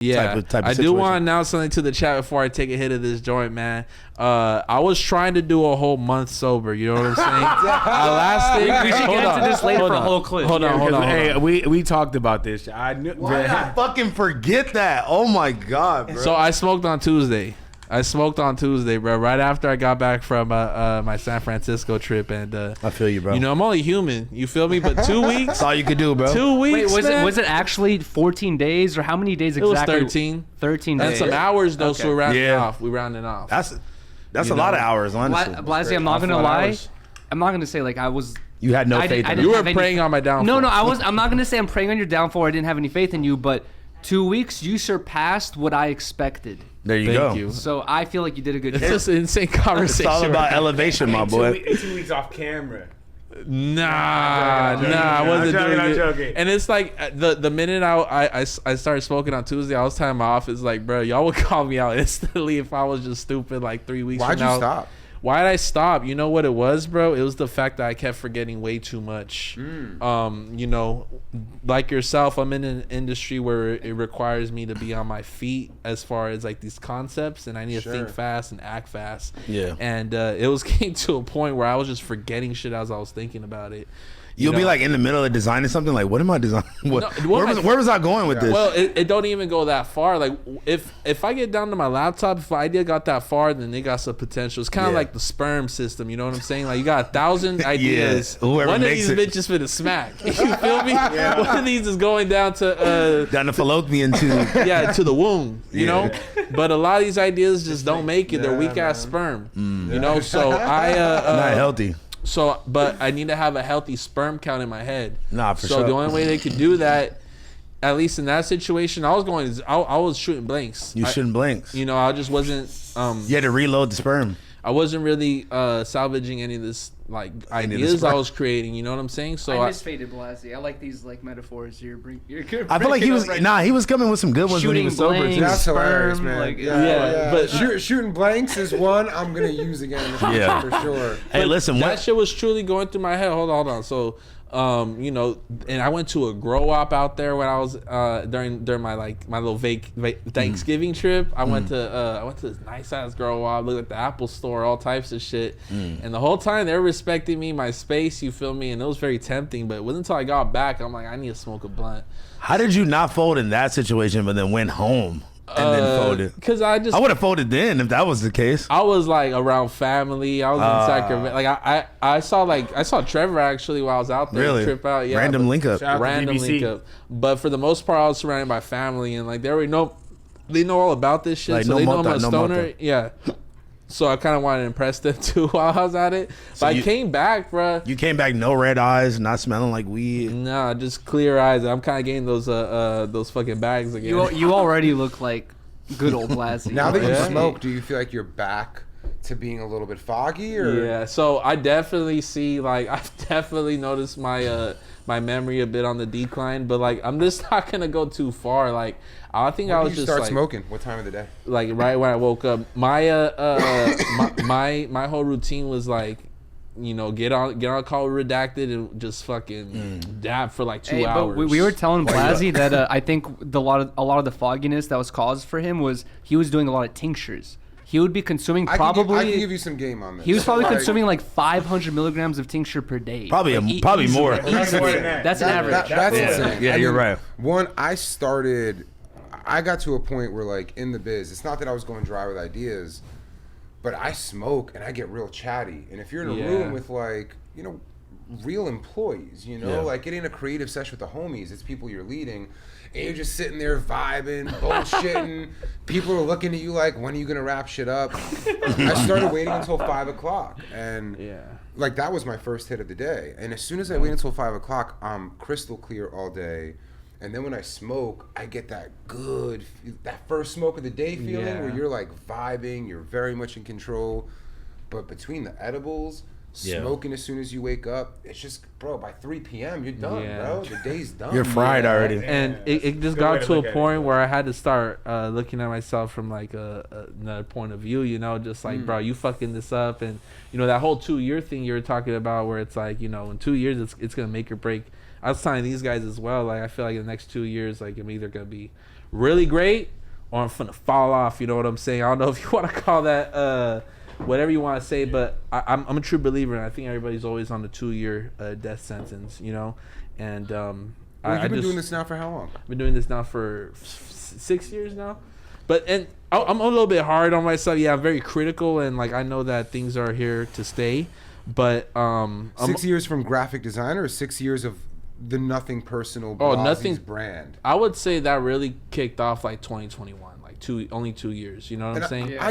Yeah, type of I do situation. want to announce something to the chat before I take a hit of this joint, man. I was trying to do a whole month sober. You know what I'm saying? I lasted. We should get into this later for a whole clip. Hold on. Hey, we talked about this. I knew. Why did I fucking forget that? Oh my god, bro. So I smoked on Tuesday. Bro. Right after I got back from my San Francisco trip, and I feel you, bro. you know, I'm only human. You feel me? But 2 weeks. That's all you could do, bro. 2 weeks. Wait, was it actually 14 days or how many days It was exactly? 13. 13 And days. some hours though, so Okay. we're rounding Yeah. off. We rounding off. That's You a lot know. of hours, honestly. Blazzy, I'm not gonna Off lie. hours. I'm not gonna say like I was. You had no I faith didn't- I in didn't You were have any- preying on my downfall. No, I'm not gonna say I'm praying on your downfall. I didn't have any faith in you, but 2 weeks you surpassed what I expected. There you Thank go. you. So I feel like you did a good It's job. just an insane conversation. It's all about right now. elevation, my boy. 2 weeks off camera. Nah, I'm joking. I wasn't I'm joking, doing I'm it. joking. And it's like the minute I started smoking on Tuesday, I was telling my office like, bro, y'all would call me out instantly if I was just stupid like 3 weeks. Why'd from you now. stop? Why did I stop? You know what it was, bro? It was the fact that I kept forgetting way too much. You know, like yourself, I'm in an industry where it requires me to be on my feet as far as like these concepts, and I need to think fast and act fast. Yeah. And it was getting to a point where I was just forgetting shit as I was thinking about it. You'll be know? like in the middle of designing something. Like, what am I designing? What, No, where was I going with this? Well, it don't even go that far. Like if I get down to my laptop, if I idea got that far, then they got some potential. It's kind of like the sperm system. You know what I'm saying? Like you got 1,000 ideas. Whoever One of makes these it. bitches finna smack. You feel me? One of these is going down to Down the fallopian tube. to the womb. You Yeah. know. But a lot of these ideas just don't make it. They're weak ass sperm. You know. So I Not healthy. So, but I need to have a healthy sperm count in my head. Nah, for so sure. the only way they could do that, at least in that situation, I was shooting blanks. You shouldn't blink. You know, I just wasn't. You had to reload the sperm. I wasn't really salvaging any of this like ideas I was creating. You know what I'm saying? So I misfaded Blazzy. I like these like metaphors you're good. I feel like he was he was coming with some good ones when he Shooting was sober blanks. too. That's hilarious, Sperm, man. like, yeah, but shooting blanks is one I'm gonna use again in the future Yeah. for sure. Hey, listen, that what? shit was truly going through my head. Hold on. So, you know, and I went to a grow op out there when I was during my little Thanksgiving trip. I went to this nice ass grow op, looked at the Apple store, all types of shit. And the whole time they were respecting me, my space, you feel me, and it was very tempting. But it wasn't until I got back, I'm like, I need to smoke a blunt. How did you not fold in that situation, but then went home and then folded? Because I would have folded then if that was the case. I was like around family. I was in Sacramento. Like I saw Trevor actually while I was out there. Really? Trip out. Yeah. Random link up. Shout out to Random BBC. link up. But for the most part, I was surrounded by family, and like they already know, they know all about this shit. Like, so no they know mota, I'm a no stoner. mota. Yeah. So I kind of wanted to impress them too while I was at it. But I came back, bruh. You came back no red eyes, not smelling like weed. Nah, just clear eyes. I'm kind of getting those fucking bags again. You already look like good old Blazzy. Now that you Yeah. smoke, do you feel like you're back to being a little bit foggy? Or Yeah, so I definitely see, like, I've definitely noticed my my memory a bit on the decline, but like I'm just not gonna go too far. Like I think when I do was you just start like smoking? What time of the day? like right when I woke up. My my whole routine was like, you know, get on call redacted and just fucking dab for like 2 Hey, hours. but we were telling Blazzy that I think a lot of the fogginess that was caused for him was he was doing a lot of tinctures. He would be consuming I probably. can give you some game on this. He was probably Like, consuming like 500 milligrams of tincture per day. Probably Like, probably easily. more. Easily. That's an average. That's insane. Yeah, you're right. One, I got to a point where like in the biz, it's not that I was going dry with ideas, but I smoke and I get real chatty. And if you're in a room with like, you know, real employees, you know, like it ain't a creative session with the homies, it's people you're leading. And you're just sitting there vibing, bullshitting. People are looking at you like, when are you gonna wrap shit up? I started waiting until 5 o'clock, and like that was my first hit of the day. And as soon as I wait until 5 o'clock, I'm crystal clear all day. And then when I smoke, I get that first smoke of the day feeling where you're like vibing, you're very much in control. But between the edibles, smoking as soon as you wake up, it's just, bro, by 3 p.m. you're done, bro. The day's done. You're fried already. And it just got to a point where I had to start looking at myself from like another point of view, you know, just like, bro, you fucking this up. And, you know, that whole 2-year thing you were talking about where it's like, you know, in 2 years, it's going to make or break. I was telling these guys as well, like, I feel like in the next 2 years, like, I'm either going to be really great or I'm finna fall off. You know what I'm saying? I don't know if you want to call that whatever you want to say, but I'm a true believer, and I think everybody's always on the 2-year death sentence. You know, and You've been doing this now for how long? I've been doing this now for 6 years now. But I'm a little bit hard on myself. Yeah, I'm very critical, and like I know that things are here to stay. But 6 years from graphic designer, or 6 years of the Nothing Personal Nothing brand? I would say that really kicked off like 2021, like only 2 years. You know what I'm saying? I